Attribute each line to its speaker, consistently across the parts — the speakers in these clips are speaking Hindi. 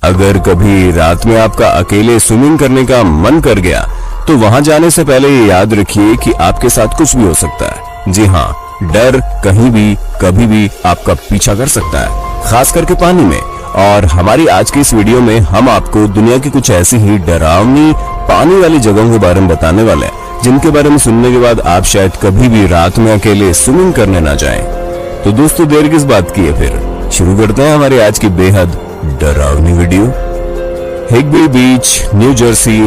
Speaker 1: अगर कभी रात में आपका अकेले स्विमिंग करने का मन कर गया तो वहां जाने से पहले ये याद रखिए कि आपके साथ कुछ भी हो सकता है। जी हाँ, डर कहीं भी कभी भी आपका पीछा कर सकता है, खास करके पानी में। और हमारी आज की इस वीडियो में हम आपको दुनिया की कुछ ऐसी ही डरावनी पानी वाली जगहों के बारे में बताने वाले हैं जिनके बारे में सुनने के बाद आप शायद कभी भी रात में अकेले स्विमिंग करने ना जाएं। तो दोस्तों, देर किस बात की है, फिर शुरू करते हैं हमारी आज की बेहद डरावनी video. Higbee beach, New Jersey.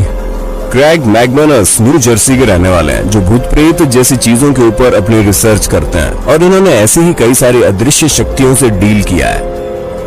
Speaker 1: Craig McManus New Jersey के रहने वाले हैं जो भूत प्रेत जैसी चीजों के ऊपर अपनी रिसर्च करते हैं और इन्होंने ऐसी ही कई सारी अदृश्य शक्तियों से डील किया है।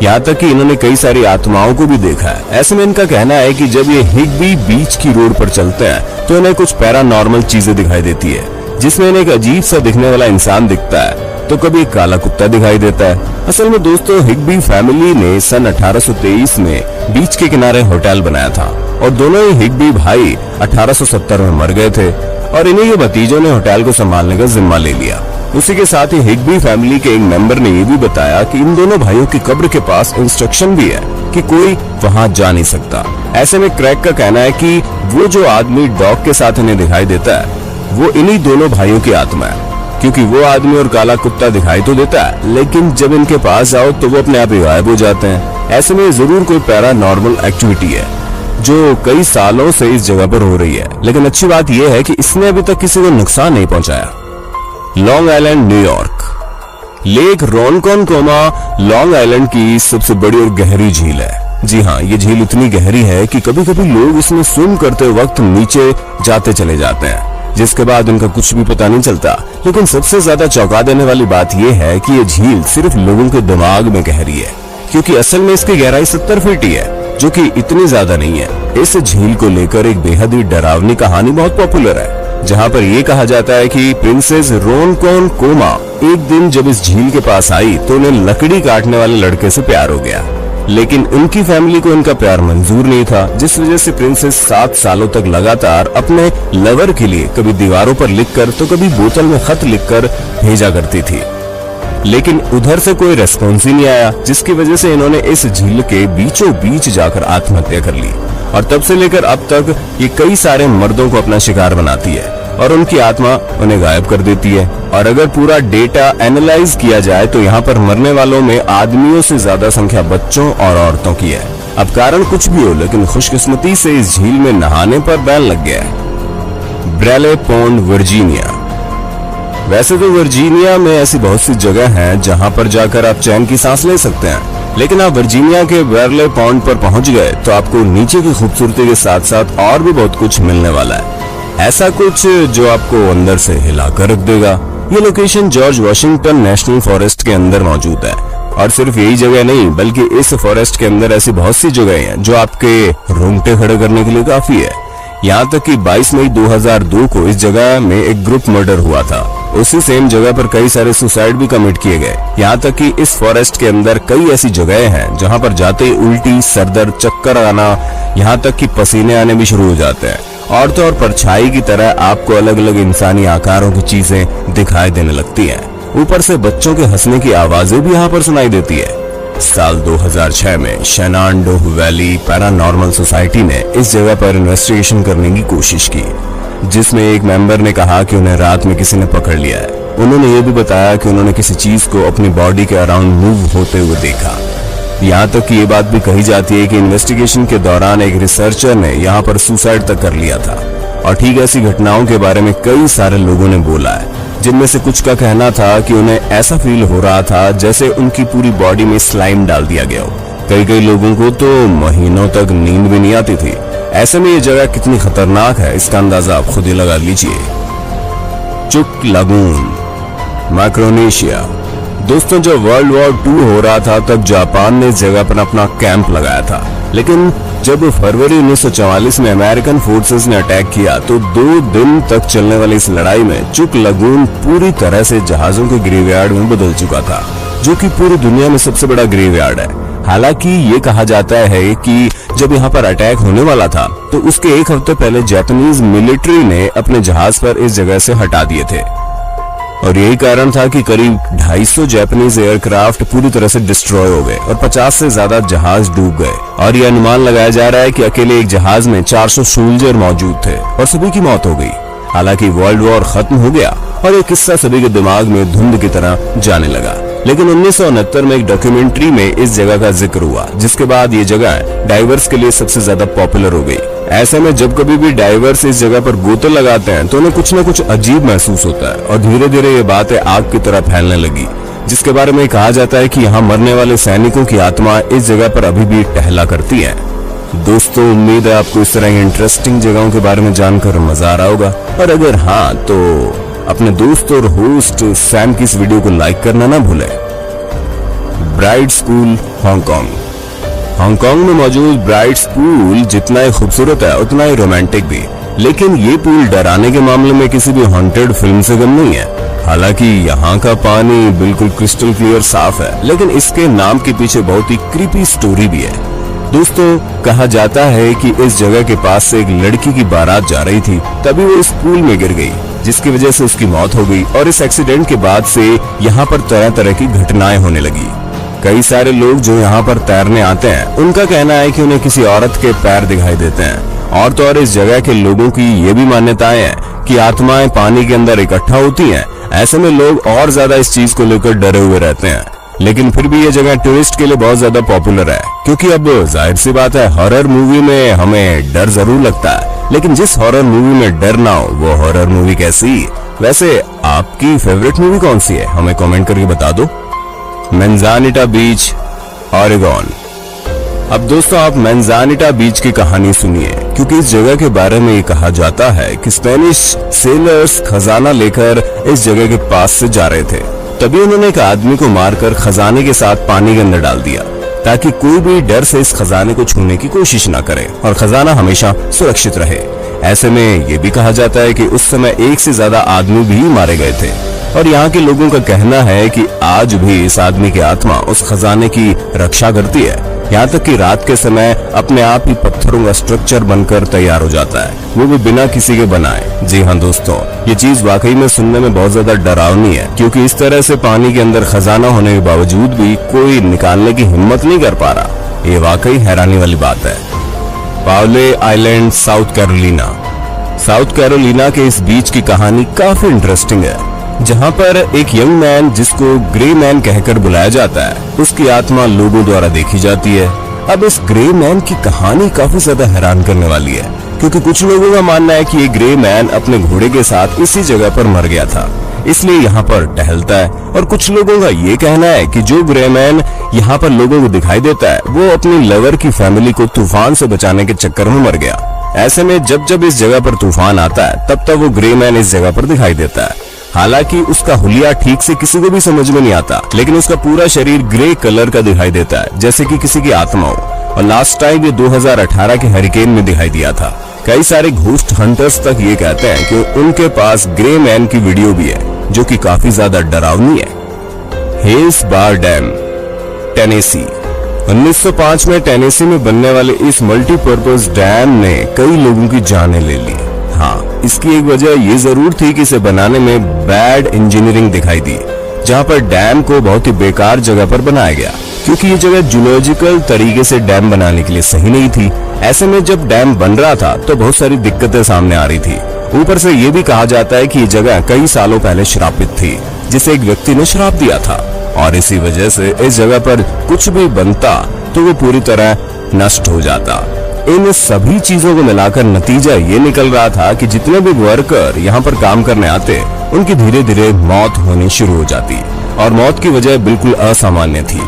Speaker 1: यहाँ तक कि इन्होंने कई सारी आत्माओं को भी देखा है। ऐसे में इनका कहना है कि जब ये हिग्बी बीच की रोड पर चलते हैं तो इन्हें कुछ पैरानॉर्मल चीजें दिखाई देती है, जिसमें इन्हें एक अजीब सा दिखने वाला इंसान दिखता है तो कभी एक काला कुत्ता दिखाई देता है। असल में दोस्तों, हिग्बी फैमिली ने सन 1823 में बीच के किनारे होटल बनाया था और दोनों ही हिग्बी भाई 1870 में मर गए थे और इन्हीं के भतीजों ने होटल को संभालने का जिम्मा ले लिया। उसी के साथ ही हिग्बी फैमिली के एक मेंबर ने ये भी बताया कि इन दोनों भाइयों की कब्र के पास इंस्ट्रक्शन भी है कि कोई वहां जा नहीं सकता। ऐसे में क्रैग का कहना है कि वो जो आदमी डॉग के साथ इन्हें दिखाई देता है वो इन्हीं दोनों भाइयों की आत्मा है, क्योंकि वो आदमी और काला कुत्ता दिखाई तो देता है लेकिन जब इनके पास जाओ तो वो अपने आप ही गायब हो जाते हैं। ऐसे में जरूर कोई पैरानॉर्मल एक्टिविटी है जो कई सालों से इस जगह पर हो रही है, लेकिन अच्छी बात यह है कि इसने अभी तक किसी को नुकसान नहीं पहुंचाया। Long island, New York. Lake Ronkonkoma long island की सबसे बड़ी और गहरी झील है। जी हाँ, ये झील इतनी गहरी है कि कभी कभी लोग इसमें स्विम करते वक्त नीचे जाते चले जाते हैं, जिसके बाद उनका कुछ भी पता नहीं चलता। लेकिन सबसे ज्यादा चौंका देने वाली बात यह है कि ये झील सिर्फ लोगों के दिमाग में गहरी है, क्योंकि असल में इसकी गहराई 70 फीट ही है, जो कि इतनी ज्यादा नहीं है। इस झील को लेकर एक बेहद ही डरावनी कहानी बहुत पॉपुलर है, जहाँ पर ये कहा जाता है कि प्रिंसेस रोनकोनकोमा एक दिन जब इस झील के पास आई तो उन्हें लकड़ी काटने वाले लड़के से प्यार हो गया, लेकिन उनकी फैमिली को इनका प्यार मंजूर नहीं था, जिस वजह से प्रिंसेस 7 सालों तक लगातार अपने लवर के लिए कभी दीवारों पर लिखकर तो कभी बोतल में खत लिखकर भेजा करती थी, लेकिन उधर से कोई रेस्पॉन्स ही नहीं आया, जिसकी वजह से इन्होंने इस झील के बीचों बीच जाकर आत्महत्या कर ली। और तब से लेकर अब तक ये कई सारे मर्दों को अपना शिकार बनाती है और उनकी आत्मा उन्हें गायब कर देती है। और अगर पूरा डेटा एनालाइज किया जाए तो यहाँ पर मरने वालों में आदमियों से ज्यादा संख्या बच्चों और औरतों की है। अब कारण कुछ भी हो, लेकिन खुशकिस्मती से इस झील में नहाने पर बैन लग गया है। Braille pond, Virginia. वैसे तो वर्जीनिया में ऐसी बहुत सी जगह हैं जहां पर जाकर आप चैन की सांस ले सकते हैं, लेकिन आप वर्जीनिया के ब्रेले पॉन्ड पर पहुंच गए तो आपको नीचे की खूबसूरती के साथ साथ और भी बहुत कुछ मिलने वाला है, ऐसा कुछ जो आपको अंदर से हिलाकर रख देगा। ये location George Washington national forest के अंदर मौजूद है और सिर्फ यही जगह नहीं बल्कि इस फॉरेस्ट के अंदर ऐसी बहुत सी जगह हैं जो आपके रोंगटे खड़े करने के लिए काफी है। यहाँ तक कि 22 मई 2002 को इस जगह में एक ग्रुप मर्डर हुआ था। उसी सेम जगह पर कई सारे सुसाइड भी कमिट किए गए। यहाँ तक कि इस फॉरेस्ट के अंदर कई ऐसी जगह हैं जहाँ पर जाते ही उल्टी, सरदर्द, चक्कर आना, यहाँ तक कि पसीने आने भी शुरू हो जाते हैं। और तो और परछाई की तरह आपको अलग अलग इंसानी आकारों की चीजें दिखाई देने लगती हैं। ऊपर से बच्चों के हंसने की आवाजें भी यहाँ पर सुनाई देती है। साल 2006 में शेनानडोह वैली पैरानॉर्मल सोसाइटी ने इस जगह पर इन्वेस्टिगेशन करने की कोशिश की, जिसमें एक मेंबर ने कहा कि उन्हें रात में किसी ने पकड़ लिया है। उन्होंने ये भी बताया कि उन्होंने किसी चीज को अपनी बॉडी के अराउंड मूव होते हुए देखा। यहाँ तक कि ये बात भी कही जाती है कि इन्वेस्टिगेशन के दौरान एक रिसर्चर ने यहाँ पर सुसाइड तक कर लिया था। और ठीक ऐसी घटनाओं के बारे में कई सारे लोगों ने बोला है, जिनमें से कुछ का कहना था कि उन्हें ऐसा फील हो रहा था जैसे उनकी पूरी बॉडी में स्लाइम डाल दिया गया हो। कई लोगों को तो महीनों तक नींद भी नहीं आती थी। ऐसे में ये जगह कितनी खतरनाक है इसका अंदाजा आप खुद ही लगा लीजिए। चुक लगून, माइक्रोनेशिया। दोस्तों, जब वर्ल्ड वॉर 2 हो रहा था तब जापान ने इस जगह पर अपना कैंप लगाया था, लेकिन जब फरवरी 1944 में अमेरिकन फोर्सेस ने अटैक किया तो 2 दिन तक चलने वाली इस लड़ाई में चुक लगून पूरी तरह से जहाजों के ग्रेवयार्ड में बदल चुका था, जो कि पूरी दुनिया में सबसे बड़ा ग्रेवयार्ड है। हालांकि ये कहा जाता है कि जब यहाँ पर अटैक होने वाला था तो उसके एक हफ्ते पहले जापानीज मिलिट्री ने अपने जहाज पर इस जगह से हटा दिए थे और यही कारण था कि करीब 250 जापानीज एयरक्राफ्ट पूरी तरह से डिस्ट्रॉय हो गए और 50 से ज्यादा जहाज डूब गए और यह अनुमान लगाया जा रहा है कि अकेले एक जहाज में 400 सोल्जर मौजूद थे और सभी की मौत हो गई। हालांकि वर्ल्ड वॉर खत्म हो गया और ये किस्सा सभी के दिमाग में धुंध की तरह जाने लगा। लेकिन 1969 में एक डॉक्यूमेंट्री में इस जगह का जिक्र हुआ, जिसके बाद ये जगह डाइवर्स के लिए सबसे ज्यादा पॉपुलर हो गई। ऐसे में जब कभी भी डाइवर्स इस जगह पर गोते लगाते हैं तो उन्हें कुछ न कुछ अजीब महसूस होता है और धीरे धीरे ये बातें आग की तरह फैलने लगी, जिसके बारे में कहा जाता है कि यहाँ मरने वाले सैनिकों की आत्मा इस जगह पर अभी भी टहला करती है। दोस्तों, उम्मीद है आपको इस तरह इंटरेस्टिंग जगहों के बारे में जानकर मजा आ रहा होगा, और अगर हाँ तो अपने दोस्त और होस्ट सैम की इस वीडियो को लाइक करना ना भूलें। Bright school Hong Kong. हांगकांग में मौजूद ब्राइट स्कूल जितना ही खूबसूरत है उतना ही रोमांटिक भी, लेकिन ये पूल डराने के मामले में किसी भी हॉन्टेड फिल्म से कम नहीं है। हालांकि यहाँ का पानी बिल्कुल क्रिस्टल क्लियर साफ है, लेकिन इसके नाम के पीछे बहुत ही क्रीपी स्टोरी भी है। दोस्तों, कहा जाता है कि इस जगह के पास से एक लड़की की बारात जा रही थी, तभी वो इस पूल में गिर गई, जिसकी वजह से उसकी मौत हो गई। और इस एक्सीडेंट के बाद से यहाँ पर तरह तरह की घटनाएं होने लगी। कई सारे लोग जो यहाँ पर तैरने आते हैं, उनका कहना है कि उन्हें किसी औरत के पैर दिखाई देते हैं। और तो और इस जगह के लोगों की ये भी मान्यताएं हैं कि आत्माएं पानी के अंदर इकट्ठा होती हैं। ऐसे में लोग और ज्यादा इस चीज को लेकर डरे हुए रहते हैं। लेकिन फिर भी ये जगह टूरिस्ट के लिए बहुत ज्यादा पॉपुलर है, क्योंकि अब जाहिर सी बात है, हॉरर मूवी में हमें डर जरूर लगता है, लेकिन जिस हॉरर मूवी में डर ना हो वो हॉरर मूवी कैसी। वैसे आपकी फेवरेट मूवी कौन सी है, हमें कमेंट करके बता दो। मैंजानिटा बीच, ओरेगोन। अब दोस्तों, आप मैंजानिटा बीच की कहानी सुनिए, क्योंकि इस जगह के बारे में ये कहा जाता है कि स्पेनिश सेलर्स खजाना लेकर इस जगह के पास से जा रहे थे। तभी उन्होंने एक आदमी को मारकर खजाने के साथ पानी के अंदर डाल दिया, ताकि कोई भी डर से इस खजाने को छूने की कोशिश न करे और खजाना हमेशा सुरक्षित रहे। ऐसे में ये भी कहा जाता है कि उस समय 1 से ज्यादा आदमी भी मारे गए थे। और यहाँ के लोगों का कहना है कि आज भी इस आदमी की आत्मा उस खजाने की रक्षा करती है, यहाँ तक कि रात के समय अपने आप ही पत्थरों का स्ट्रक्चर बनकर तैयार हो जाता है, वो भी बिना किसी के बनाए। जी हाँ दोस्तों, ये चीज वाकई में सुनने में बहुत ज्यादा डरावनी है, क्योंकि इस तरह से पानी के अंदर खजाना होने के बावजूद भी कोई निकालने की हिम्मत नहीं कर पा रहा। ये वाकई हैरानी वाली बात है। Pawleys Island, South Carolina. South Carolina के इस बीच की कहानी काफी इंटरेस्टिंग है, जहाँ पर एक यंग मैन, जिसको ग्रे मैन कहकर बुलाया जाता है, उसकी आत्मा लोगों द्वारा देखी जाती है। अब इस ग्रे मैन की कहानी काफी ज्यादा हैरान करने वाली है, क्योंकि कुछ लोगों का मानना है कि ये ग्रे मैन अपने घोड़े के साथ इसी जगह पर मर गया था, इसलिए यहाँ पर टहलता है। और कुछ लोगों का ये कहना है कि जो ग्रे मैन यहाँ पर लोगों को दिखाई देता है, वो अपनी लवर की फैमिली को तूफान से बचाने के चक्कर में मर गया। ऐसे में जब जब इस जगह पर तूफान आता है, तब तब वो ग्रे मैन इस जगह पर दिखाई देता है। हालांकि उसका हुलिया ठीक से किसी को भी समझ में नहीं आता, लेकिन उसका पूरा शरीर ग्रे कलर का दिखाई देता है, जैसे कि किसी की आत्मा हो। और लास्ट टाइम ये 2018 के हरिकेन में दिखाई दिया था। कई सारे घोस्ट हंटर्स तक ये कहते हैं कि उनके पास ग्रे मैन की वीडियो भी है, जो कि काफी ज्यादा डरावनी है। हेल्स बार डैम, टेनेसी। 1905 में टेनेसी में बनने वाले इस मल्टीपर्पज डैम ने कई लोगों की जानें ले ली। हाँ, इसकी एक वजह ये जरूर थी कि इसे बनाने में बैड इंजीनियरिंग दिखाई दी, जहाँ पर डैम को बहुत ही बेकार जगह पर बनाया गया, क्योंकि ये जगह जूलॉजिकल तरीके से डैम बनाने के लिए सही नहीं थी। ऐसे में जब डैम बन रहा था तो बहुत सारी दिक्कतें सामने आ रही थी। ऊपर से ये भी कहा जाता है कि ये जगह कई सालों पहले श्रापित थी, जिसे एक व्यक्ति ने श्राप दिया था, और इसी वजह से इस जगह पर कुछ भी बनता तो वो पूरी तरह नष्ट हो जाता। इन सभी चीजों को मिलाकर नतीजा ये निकल रहा था कि जितने भी वर्कर यहाँ पर काम करने आते, उनकी धीरे धीरे मौत होनी शुरू हो जाती, और मौत की वजह बिल्कुल असामान्य थी,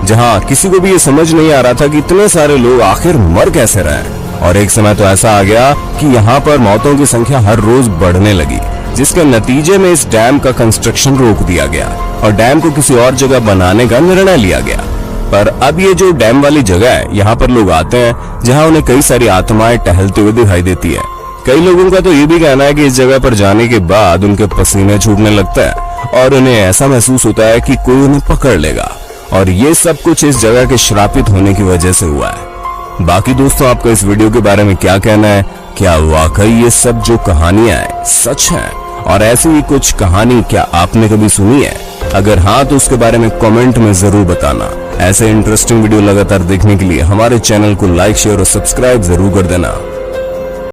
Speaker 1: जहाँ किसी को भी ये समझ नहीं आ रहा था कि इतने सारे लोग आखिर मर कैसे रहे। और एक समय तो ऐसा आ गया कि यहाँ पर मौतों की संख्या हर रोज बढ़ने लगी, जिसके नतीजे में इस डैम का कंस्ट्रक्शन रोक दिया गया और डैम को किसी और जगह बनाने का निर्णय लिया गया। पर अब ये जो डैम वाली जगह है, यहाँ पर लोग आते हैं, जहाँ उन्हें कई सारी आत्माएं टहलते हुए दिखाई देती है। कई लोगों का तो ये भी कहना है कि इस जगह पर जाने के बाद उनके पसीने छूटने लगता है और उन्हें ऐसा महसूस होता है कि कोई उन्हें पकड़ लेगा, और ये सब कुछ इस जगह के श्रापित होने की वजह से हुआ है। बाकी दोस्तों, आपका इस वीडियो के बारे में क्या कहना है? क्या वाकई ये सब जो कहानियां हैं सच हैं? और ऐसी ही कुछ कहानी क्या आपने कभी सुनी है? अगर हाँ तो उसके बारे में कमेंट में जरूर बताना। ऐसे इंटरेस्टिंग वीडियो लगातार देखने के लिए हमारे चैनल को लाइक, शेयर और सब्सक्राइब जरूर कर देना।